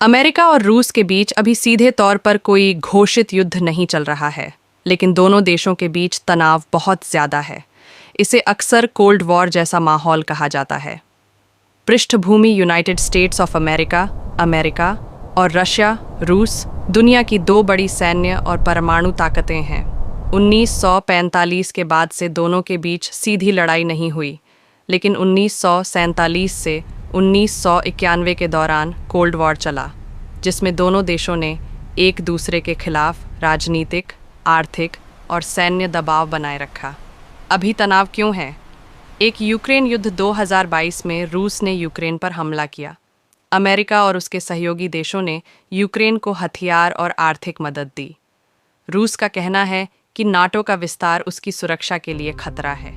America और रूस के बीच अभी सीधे तौर पर कोई घोषित युद्ध नहीं चल रहा है, लेकिन दोनों देशों के बीच तनाव बहुत ज़्यादा है। इसे अक्सर कोल्ड वॉर जैसा माहौल कहा जाता है। पृष्ठभूमि United states of America, America और रशिया, रूस दुनिया की दो बड़ी सैन्य और परमाणु ताकतें हैं। 1945 के बाद से दोनों के बीच सीधी लड़ाई नहीं हुई, लेकिन 1947 से 1991 के दौरान कोल्ड वॉर चला, जिसमें दोनों देशों ने एक दूसरे के खिलाफ राजनीतिक, आर्थिक और सैन्य दबाव बनाए रखा। अभी तनाव क्यों है? एक यूक्रेन युद्ध 2022 में रूस ने यूक्रेन पर हमला किया। अमेरिका और उसके सहयोगी देशों ने यूक्रेन को हथियार और आर्थिक मदद दी। रूस का कहना है कि नाटो का विस्तार उसकी सुरक्षा के लिए खतरा है।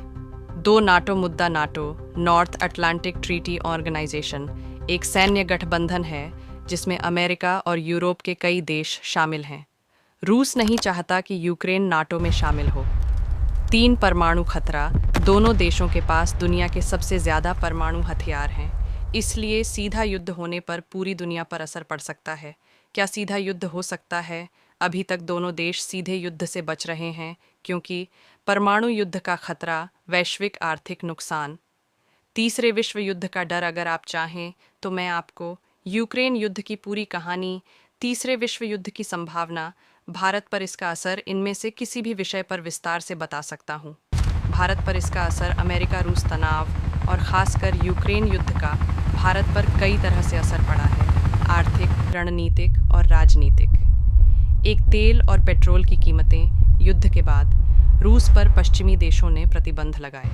दो नाटो मुद्दा। NATO, North Atlantic Treaty Organization, एक सैन्य गठबंधन है जिसमें अमेरिका और यूरोप के कई देश शामिल हैं। रूस नहीं चाहता कि यूक्रेन नाटो में शामिल हो। 3 परमाणु खतरा। दोनों देशों के पास दुनिया के सबसे ज़्यादा परमाणु हथियार हैं, इसलिए सीधा युद्ध होने पर पूरी दुनिया पर असर पड़ सकता है। क्या सीधा युद्ध हो सकता है? अभी तक दोनों देश सीधे युद्ध से बच रहे हैं, क्योंकि परमाणु युद्ध का खतरा, वैश्विक आर्थिक नुकसान, तीसरे विश्व युद्ध का डर। अगर आप चाहें तो मैं आपको यूक्रेन युद्ध की पूरी कहानी, तीसरे विश्व युद्ध की संभावना, भारत पर इसका असर, इनमें से किसी भी विषय पर विस्तार से बता सकता हूँ। भारत पर इसका असर, अमेरिका रूस तनाव और ख़ासकर यूक्रेन युद्ध का भारत पर कई तरह से असर पड़ा है, आर्थिक, रणनीतिक और राजनीतिक। एक, तेल और पेट्रोल की कीमतें। युद्ध के बाद रूस पर पश्चिमी देशों ने प्रतिबंध लगाए।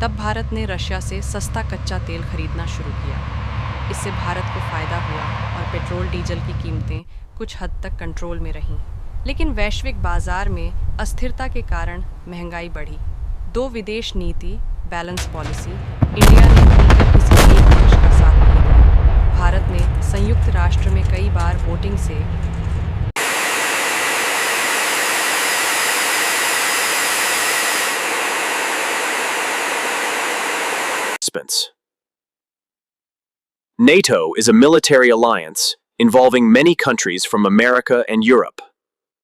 तब भारत ने रशिया से सस्ता कच्चा तेल खरीदना शुरू किया। इससे भारत को फ़ायदा हुआ और पेट्रोल डीजल की कीमतें कुछ हद तक कंट्रोल में रहीं। लेकिन वैश्विक बाजार में अस्थिरता के कारण महंगाई बढ़ी। 2, विदेश नीति, बैलेंस पॉलिसी। इंडिया ने मिलकर किसी एक देश का साथ नहीं दिया। भारत ने संयुक्त राष्ट्र में कई बार वोटिंग से NATO is a military alliance involving many countries from America and Europe.